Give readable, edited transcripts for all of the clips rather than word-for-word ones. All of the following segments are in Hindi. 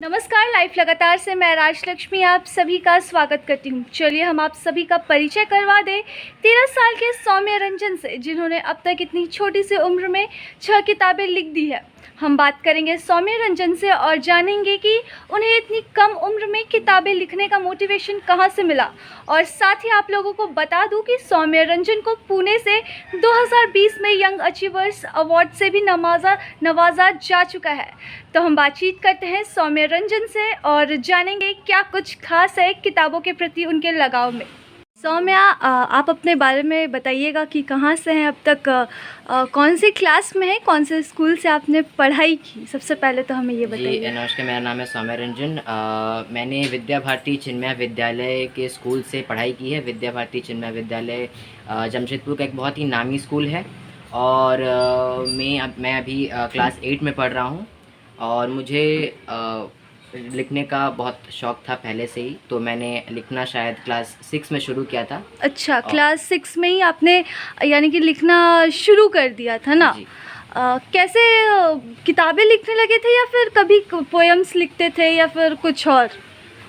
नमस्कार, लाइफ लगातार से मैं राजलक्ष्मी आप सभी का स्वागत करती हूँ। चलिए हम आप सभी का परिचय करवा दें 13 साल के सौम्य रंजन से, जिन्होंने अब तक इतनी छोटी सी उम्र में 6 किताबें लिख दी है। हम बात करेंगे सौम्य रंजन से और जानेंगे कि उन्हें इतनी कम उम्र में किताबें लिखने का मोटिवेशन कहाँ से मिला। और साथ ही आप लोगों को बता दूं कि सौम्य रंजन को पुणे से 2020 में यंग अचीवर्स अवार्ड से भी नवाजा जा चुका है। तो हम बातचीत करते हैं सौम्य रंजन से और जानेंगे क्या कुछ खास है किताबों के प्रति उनके लगाव में। सौम्या, आप अपने बारे में बताइएगा कि कहाँ से हैं अब तक, कौन सी क्लास में है, कौन से स्कूल से आपने पढ़ाई की। सबसे पहले तो हमें ये बताइए। जी नमस्कार, मेरा नाम है सौम्य रंजन। मैंने विद्या भारती चिन्मय विद्यालय के स्कूल से पढ़ाई की है। विद्या भारती चिन्मय विद्यालय जमशेदपुर का एक बहुत ही नामी स्कूल है और मैं अभी क्लास 8 में पढ़ रहा हूँ और मुझे लिखने का बहुत शौक़ था पहले से ही, तो मैंने लिखना शायद क्लास 6 में शुरू किया था। अच्छा, क्लास 6 में ही आपने यानी कि लिखना शुरू कर दिया था ना। कैसे किताबें लिखने लगे थे या फिर कभी पोएम्स लिखते थे या फिर कुछ और?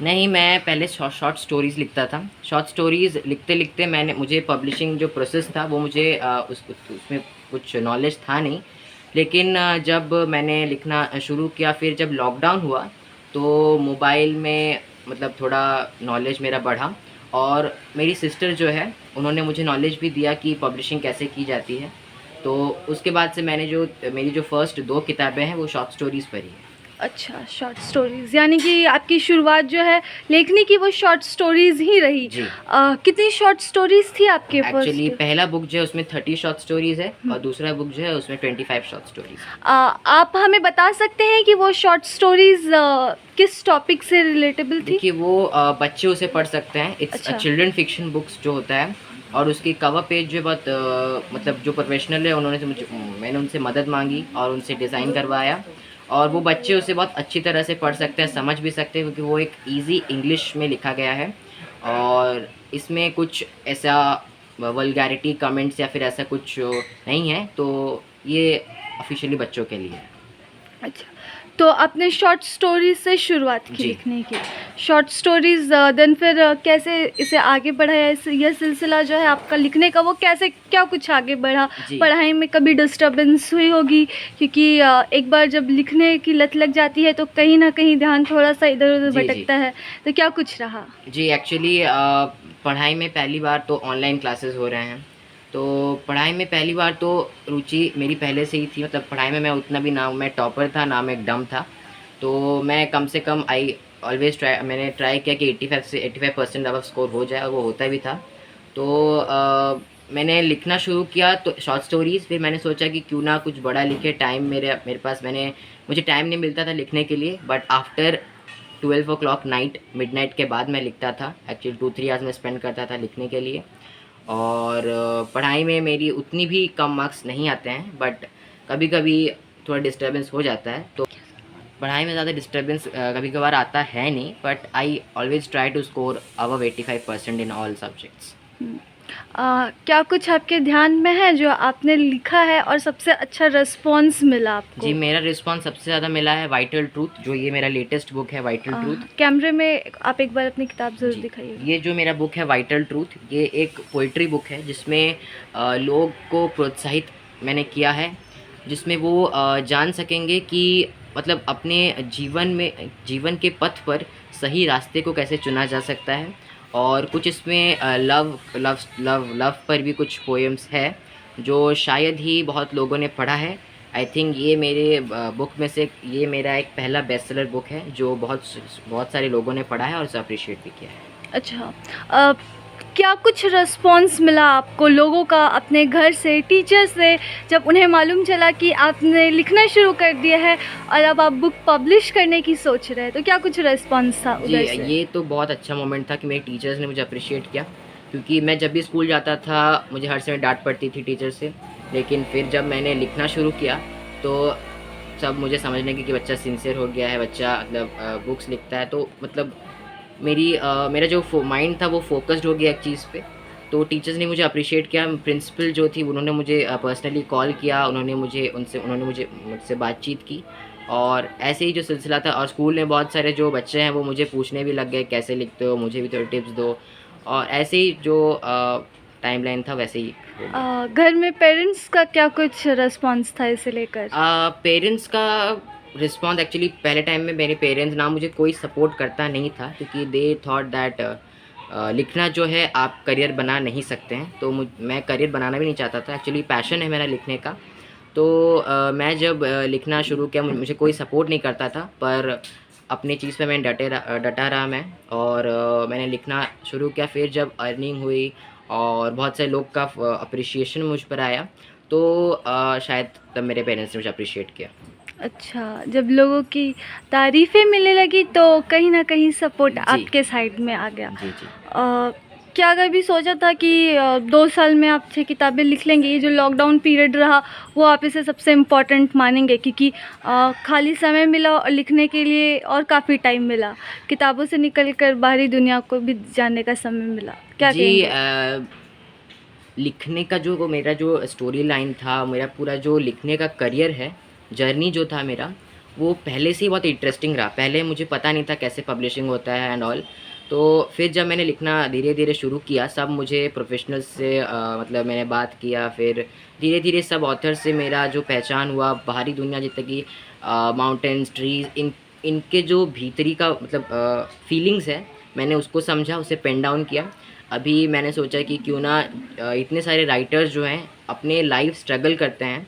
नहीं, मैं पहले शॉर्ट स्टोरीज़ लिखता था। शॉर्ट स्टोरीज़ लिखते लिखते मुझे पब्लिशिंग जो प्रोसेस था वो मुझे उसमें कुछ नॉलेज था नहीं, लेकिन जब मैंने लिखना शुरू किया, फिर जब लॉकडाउन हुआ तो मोबाइल में मतलब थोड़ा नॉलेज मेरा बढ़ा और मेरी सिस्टर जो है उन्होंने मुझे नॉलेज भी दिया कि पब्लिशिंग कैसे की जाती है। तो उसके बाद से मेरी जो फर्स्ट 2 किताबें हैं वो शॉर्ट स्टोरीज़ पर ही है। अच्छा, शॉर्ट स्टोरीज़, यानी कि आपकी शुरुआत जो है लेखनी की वो शॉर्ट स्टोरीज़ ही रही। जी। कितनी शॉर्ट स्टोरीज़ थी आपके? एक्चुअली पहला बुक जो है उसमें 30 शॉर्ट स्टोरीज़ है और दूसरा बुक जो है उसमें 25 शॉर्ट स्टोरीज़। आप हमें बता सकते हैं कि वो शॉर्ट स्टोरीज़ किस टॉपिक से रिलेटेबल थी? देखिए, वो बच्चे उसे पढ़ सकते हैं। इट्स चिल्ड्रन फिक्शन बुक्स जो होता है और उसकी कवर पेज जो बहुत मतलब जो प्रोफेशनल है मैंने उनसे मदद मांगी और उनसे डिज़ाइन करवाया और वो बच्चे उसे बहुत अच्छी तरह से पढ़ सकते हैं, समझ भी सकते हैं, क्योंकि वो एक इजी इंग्लिश में लिखा गया है और इसमें कुछ ऐसा वल्गैरिटी कमेंट्स या फिर ऐसा कुछ नहीं है, तो ये ऑफिशियली बच्चों के लिए है। अच्छा, तो आपने शॉर्ट स्टोरीज से शुरुआत की लिखने की। शॉर्ट स्टोरीज देन फिर कैसे इसे आगे बढ़ाया? यह सिलसिला जो है आपका लिखने का वो कैसे क्या कुछ आगे बढ़ा? पढ़ाई में कभी डिस्टर्बेंस हुई होगी, क्योंकि एक बार जब लिखने की लत लग जाती है तो कहीं ना कहीं ध्यान थोड़ा सा इधर उधर भटकता है, तो क्या कुछ रहा? जी, एक्चुअली पढ़ाई में पहली बार तो ऑनलाइन क्लासेस हो रहे हैं, तो पढ़ाई में पहली बार तो रुचि मेरी पहले से ही थी। मतलब पढ़ाई में मैं उतना भी ना मैं टॉपर था ना मैं डम था, तो मैं कम से कम मैंने ट्राई किया कि 85 से 85% अब स्कोर हो जाए और वो होता भी था। तो मैंने लिखना शुरू किया तो शॉर्ट स्टोरीज़, फिर मैंने सोचा कि क्यों ना कुछ बड़ा लिखे। मेरे पास मुझे टाइम नहीं मिलता था लिखने के लिए, बट आफ्टर 12 o'clock मिडनाइट के बाद मैं लिखता था। एक्चुअली 2-3 आवर्स में स्पेंड करता था लिखने के लिए और पढ़ाई में मेरी उतनी भी कम मार्क्स नहीं आते हैं, बट कभी कभी थोड़ा डिस्टर्बेंस हो जाता है। तो पढ़ाई में ज़्यादा डिस्टर्बेंस कभी कभार आता है नहीं, but I always try to score above 85% in all subjects. क्या कुछ आपके ध्यान में है जो आपने लिखा है और सबसे अच्छा रिस्पॉन्स मिला आपको? जी, मेरा रिस्पॉन्स सबसे ज़्यादा मिला है वाइटल ट्रूथ, जो ये मेरा लेटेस्ट बुक है वाइटल ट्रूथ। कैमरे में आप एक बार अपनी किताब ज़रूर दिखाइए। ये जो मेरा बुक है वाइटल ट्रूथ, ये एक पोइट्री बुक है जिसमें लोग को प्रोत्साहित मैंने किया है, जिसमें वो जान सकेंगे कि मतलब अपने जीवन के पथ पर सही रास्ते को कैसे चुना जा सकता है। और कुछ इसमें लव पर भी कुछ पोएम्स है जो शायद ही बहुत लोगों ने पढ़ा है। आई थिंक ये मेरे बुक में से ये मेरा एक पहला बेस्ट सेलर बुक है जो बहुत सारे लोगों ने पढ़ा है और उसे अप्रिशिएट भी किया है। अच्छा, क्या कुछ रिस्पॉन्स मिला आपको लोगों का, अपने घर से, टीचर से, जब उन्हें मालूम चला कि आपने लिखना शुरू कर दिया है और अब आप बुक पब्लिश करने की सोच रहे हैं, तो क्या कुछ रिस्पॉन्स था उधर से? ये तो बहुत अच्छा मोमेंट था कि मेरे टीचर्स ने मुझे अप्रिशिएट किया, क्योंकि मैं जब भी स्कूल जाता था मुझे हर समय डांट पड़ती थी टीचर से, लेकिन फिर जब मैंने लिखना शुरू किया तो सब मुझे समझने की कि बच्चा सिंसियर हो गया है, बच्चा मतलब बुक्स लिखता है, तो मतलब मेरा जो माइंड था वो फोकस्ड हो गया एक चीज़ पे। तो टीचर्स ने मुझे अप्रिशिएट किया। प्रिंसिपल जो थी उन्होंने मुझे पर्सनली कॉल किया, उन्होंने मुझसे बातचीत की और ऐसे ही जो सिलसिला था, और स्कूल में बहुत सारे जो बच्चे हैं वो मुझे पूछने भी लग गए कैसे लिखते हो, मुझे भी थोड़ी टिप्स दो, और ऐसे ही जो टाइमलाइन था वैसे ही हो गया। घर में पेरेंट्स का क्या कुछ रिस्पॉन्स था इसे लेकर? पेरेंट्स का रिस्पॉन्स एक्चुअली पहले टाइम में मेरे पेरेंट्स ना मुझे कोई सपोर्ट करता नहीं था, क्योंकि दे थॉट दैट लिखना जो है आप करियर बना नहीं सकते हैं। तो मैं करियर बनाना भी नहीं चाहता था, एक्चुअली पैशन है मेरा लिखने का। तो मैं जब लिखना शुरू किया, मुझे कोई सपोर्ट नहीं करता था, पर अपनी चीज़ पे मैं डटा रहा मैं, और मैंने लिखना शुरू किया। फिर जब अर्निंग हुई और बहुत से लोग का अप्रिशिएशन मुझ पर आया, तो शायद तब मेरे पेरेंट्स ने मुझे अप्रिशिएट किया। अच्छा, जब लोगों की तारीफ़ें मिलने लगी तो कहीं न कहीं सपोर्ट जी। आपके साइड में आ गया। जी, जी। क्या कभी सोचा था कि 2 साल में आप 6 किताबें लिख लेंगे? ये जो लॉकडाउन पीरियड रहा वो आप इसे सबसे इम्पोर्टेंट मानेंगे, क्योंकि खाली समय मिला और लिखने के लिए और काफ़ी टाइम मिला। किताबों से निकल कर बाहरी दुनिया को भी जानने का समय मिला। क्या जी, कहेंगे? लिखने का जो मेरा जो स्टोरी लाइन था, मेरा पूरा जो लिखने का करियर है, जर्नी जो था मेरा, वो पहले से ही बहुत इंटरेस्टिंग रहा। पहले मुझे पता नहीं था कैसे पब्लिशिंग होता है एंड ऑल। तो फिर जब मैंने लिखना धीरे धीरे शुरू किया, सब मुझे प्रोफेशनल्स से मतलब मैंने बात किया, फिर धीरे धीरे सब ऑथर से मेरा जो पहचान हुआ, बाहरी दुनिया जितने की माउंटेन्स, ट्रीज़, इनके जो भीतरी का मतलब फीलिंग्स है, मैंने उसको समझा, उसे पेन डाउन किया। अभी मैंने सोचा कि क्यों ना इतने सारे राइटर्स जो हैं अपने लाइफ स्ट्रगल करते हैं,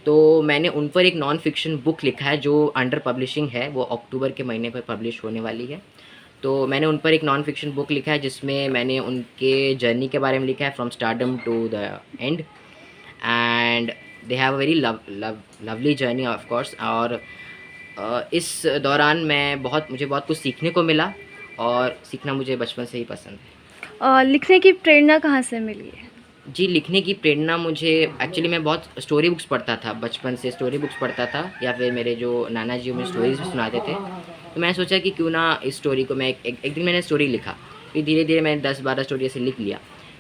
तो मैंने उन पर एक नॉन फिक्शन बुक लिखा है जो अंडर पब्लिशिंग है, वो अक्टूबर के महीने पर पब्लिश होने वाली है। तो मैंने उन पर एक नॉन फिक्शन बुक लिखा है जिसमें मैंने उनके जर्नी के बारे में लिखा है, from stardom to the end, and they have a very lovely journey of course. और इस दौरान मुझे बहुत कुछ सीखने को मिला, और सीखना मुझे बचपन से ही पसंद है। लिखने की प्रेरणा कहाँ से मिली है? जी, लिखने की प्रेरणा मुझे एक्चुअली मैं बहुत स्टोरी बुक्स पढ़ता था, बचपन से स्टोरी बुक्स पढ़ता था, या फिर मेरे जो नाना जी मुझे स्टोरीज़ भी सुनाते थे। तो मैंने सोचा कि क्यों ना इस स्टोरी को मैं एक दिन मैंने स्टोरी लिखा, फिर धीरे धीरे मैंने 10-12 स्टोरी ऐसे लिख लिया।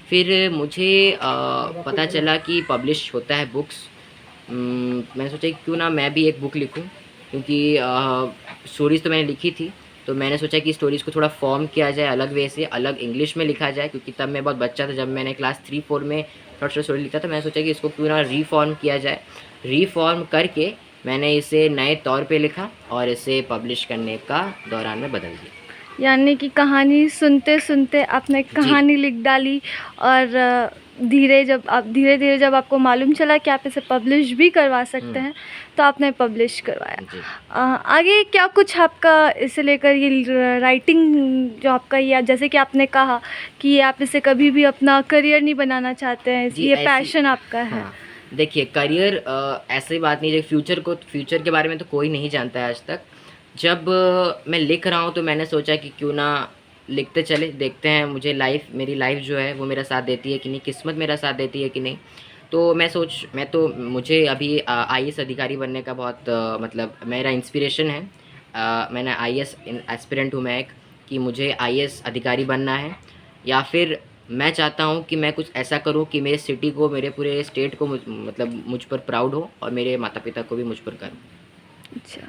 फिर मुझे पता चला कि पब्लिश होता है बुक्स। मैंने सोचा कि क्यों ना मैं भी एक बुक लिखूं, क्योंकि स्टोरीज़ तो मैंने लिखी थी, तो मैंने सोचा कि स्टोरीज़ को थोड़ा फॉर्म किया जाए अलग वे से, अलग इंग्लिश में लिखा जाए, क्योंकि तब मैं बहुत बच्चा था, जब मैंने क्लास 3-4 में शॉर्ट स्टोरी लिखा था। मैंने सोचा कि इसको क्यों ना रीफॉर्म किया जाए। रीफॉर्म करके मैंने इसे नए तौर पे लिखा, और इसे पब्लिश करने का दौरान में बदल दिया। यानी कि कहानी सुनते सुनते आपने कहानी लिख डाली, और धीरे धीरे जब आपको मालूम चला कि आप इसे पब्लिश भी करवा सकते हैं तो आपने पब्लिश करवाया। जी। आगे क्या कुछ आपका इसे लेकर, ये राइटिंग जो आपका, ये जैसे कि आपने कहा कि आप इसे कभी भी अपना करियर नहीं बनाना चाहते हैं, जी, ये ऐसी पैशन आपका है। हाँ, देखिए करियर ऐसी बात नहीं है, फ्यूचर के बारे में तो कोई नहीं जानता है आज तक। जब मैं लिख रहा हूँ तो मैंने सोचा कि क्यों ना लिखते चले, देखते हैं मेरी लाइफ जो है वो मेरा साथ देती है कि नहीं, किस्मत मेरा साथ देती है कि नहीं। तो मुझे अभी आईएएस अधिकारी बनने का बहुत मतलब मेरा इंस्पिरेशन है। मैंने आईएएस एस्पिरेंट हूँ मैं एक, कि मुझे आईएएस अधिकारी बनना है, या फिर मैं चाहता हूँ कि मैं कुछ ऐसा करूँ कि मेरे सिटी को, मेरे पूरे स्टेट को मतलब मुझ पर प्राउड हो, और मेरे माता पिता को भी मुझ पर गर्व। अच्छा,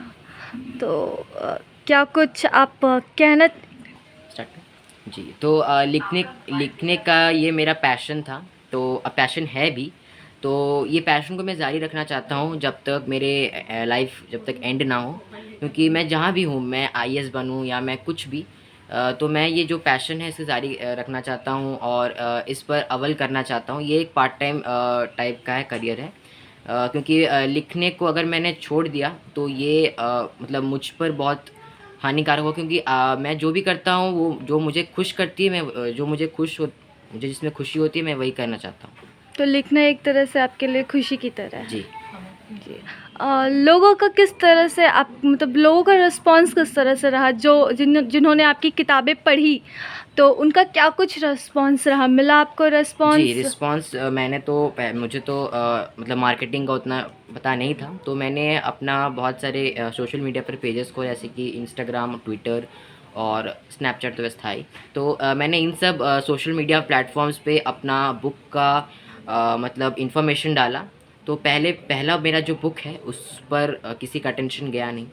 तो क्या कुछ आप कहना? स्टार्ट करें? जी, तो लिखने का ये मेरा पैशन था, तो पैशन है भी। तो ये पैशन को मैं जारी रखना चाहता हूँ जब तक मेरे लाइफ जब तक एंड ना हो, क्योंकि मैं जहाँ भी हूँ, मैं आईएएस बनूँ या मैं कुछ भी, तो मैं ये जो पैशन है इसे जारी रखना चाहता हूँ, और इस पर अव्वल करना चाहता हूँ। ये एक पार्ट टाइम टाइप का है, करियर है। क्योंकि लिखने को अगर मैंने छोड़ दिया तो ये मतलब मुझ पर बहुत हानिकारक हो, क्योंकि मैं जो भी करता हूँ वो जो मुझे खुश करती है, मुझे जिसमें खुशी होती है मैं वही करना चाहता हूँ। तो लिखना एक तरह से आपके लिए खुशी की तरह है। जी। जी। लोगों का किस तरह से आप, मतलब लोगों का रिस्पांस किस तरह से रहा, जिन्होंने आपकी किताबें पढ़ी, तो उनका क्या कुछ रिस्पांस रहा? मिला आपको जी, रिस्पांस? रिस्पॉन्स मुझे तो मतलब मार्केटिंग का उतना पता नहीं था, तो मैंने अपना बहुत सारे सोशल मीडिया पर पेजेस को, जैसे कि इंस्टाग्राम, ट्विटर और स्नैपचैट तो वैसे था ही। तो मैंने इन सब सोशल मीडिया प्लेटफॉर्म्स पे अपना बुक का मतलब इन्फॉर्मेशन डाला, तो पहला मेरा जो बुक है उस पर किसी का अटेंशन गया नहीं,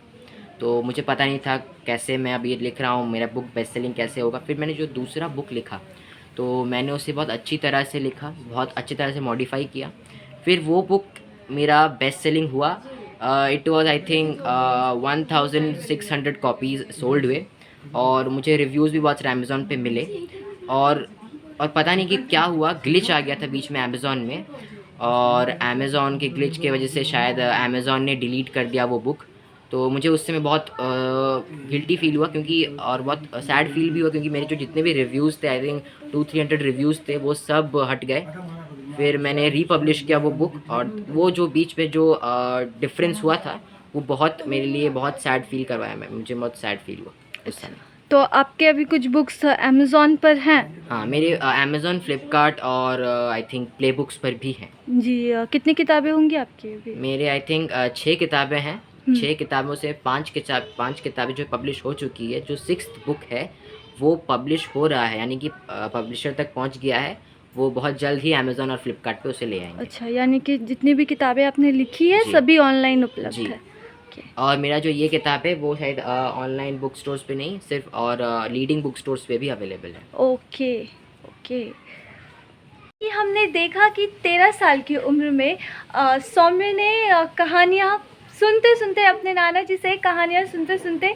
तो मुझे पता नहीं था कैसे मैं अब ये लिख रहा हूँ, मेरा बुक बेस्ट सेलिंग कैसे होगा। फिर मैंने जो दूसरा बुक लिखा तो मैंने उसे बहुत अच्छी तरह से लिखा, बहुत अच्छी तरह से मॉडिफाई किया, फिर वो बुक मेरा बेस्ट सेलिंग हुआ। It was I think 1600 copies sold हुए और मुझे रिव्यूज़ भी बहुत सारे अमेज़ॉन पे मिले। और पता नहीं कि क्या हुआ, ग्लिच आ गया था बीच में अमेज़ॉन में, और अमेज़ॉन के ग्लिच के वजह से शायद अमेज़ॉन ने डिलीट कर दिया वो बुक। तो मुझे उस समय बहुत गिल्टी फील हुआ क्योंकि, और बहुत सैड फील भी हुआ क्योंकि मेरे जो जितने भी रिव्यूज़ थे, आई थिंक 200-300 रिव्यूज़ थे, वो सब हट गए। फिर मैंने रीपब्लिश किया वो बुक, और वो जो बीच में जो डिफरेंस हुआ था वो बहुत मेरे लिए बहुत सैड फील करवाया, मुझे बहुत सैड फील हुआ उस समय। तो आपके अभी कुछ बुक्स अमेज़ॉन पर हैं? हाँ, मेरे अमेज़ॉन, फ्लिपकार्ट और आई थिंक प्ले बुक्स पर भी हैं। जी, कितनी किताबें होंगी आपकी अभी? मेरे आई थिंक 6 किताबें हैं। 6 किताबों से 5 किताबें जो पब्लिश हो चुकी है। जो 6th बुक है वो पब्लिश हो रहा है, यानी कि पब्लिशर तक पहुंच गया है। वो बहुत जल्द ही अमेज़ॉन और फ्लिपकार्ट पे उसे ले आएंगे। अच्छा, यानी कि जितनी भी किताबें आपने लिखी है जी। सभी ऑनलाइन उपलब्ध जी। है। और मेरा जो ये किताब है वो शायद ऑनलाइन बुक स्टोर्स पे नहीं, सिर्फ और लीडिंग बुक स्टोर्स पे भी अवेलेबल है। Okay okay. ये हमने देखा कि 13 साल की उम्र में सौम्य ने कहानियाँ सुनते सुनते, अपने नाना जी से कहानियाँ सुनते सुनते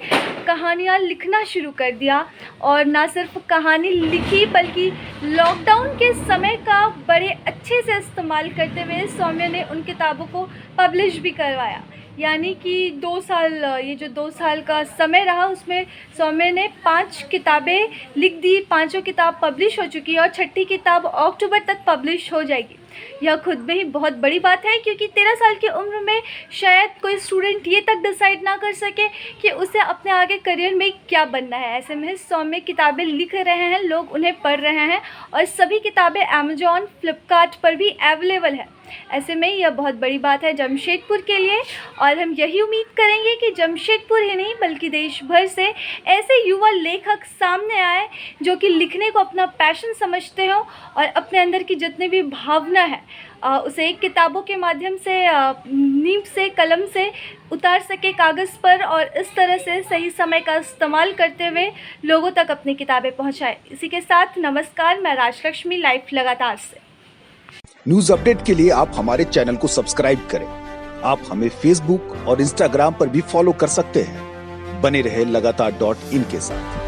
कहानियाँ लिखना शुरू कर दिया। और ना सिर्फ कहानी लिखी बल्कि लॉकडाउन के समय का बड़े अच्छे से इस्तेमाल करते हुए सौम्य ने उन किताबों को पब्लिश भी करवाया। यानी कि 2 साल, ये जो 2 साल का समय रहा उसमें सौम्य ने 5 किताबें लिख दी, 5 किताब पब्लिश हो चुकी है और 6ठी किताब अक्टूबर तक पब्लिश हो जाएगी। यह खुद में ही बहुत बड़ी बात है क्योंकि 13 साल की उम्र में शायद कोई स्टूडेंट ये तक डिसाइड ना कर सके कि उसे अपने आगे करियर में क्या बनना है। ऐसे में सौम्य किताबें लिख रहे हैं, लोग उन्हें पढ़ रहे हैं और सभी किताबें अमेज़ॉन, फ्लिपकार्ट पर भी अवेलेबल है। ऐसे में यह बहुत बड़ी बात है जमशेदपुर के लिए, और हम यही उम्मीद करेंगे कि जमशेदपुर ही नहीं बल्कि देश भर से ऐसे युवा लेखक सामने आए जो कि लिखने को अपना पैशन समझते हो और अपने अंदर की जितनी भी भावना है उसे एक किताबों के माध्यम से नींव से, कलम से उतार सके कागज़ पर, और इस तरह से सही समय का इस्तेमाल करते हुए लोगों तक अपनी किताबें पहुँचाए। इसी के साथ नमस्कार, मैं राजलक्ष्मी, लाइव लगातार से। न्यूज अपडेट के लिए आप हमारे चैनल को सब्सक्राइब करें। आप हमें फेसबुक और इंस्टाग्राम पर भी फॉलो कर सकते हैं। बने रहे लगातार.in के साथ।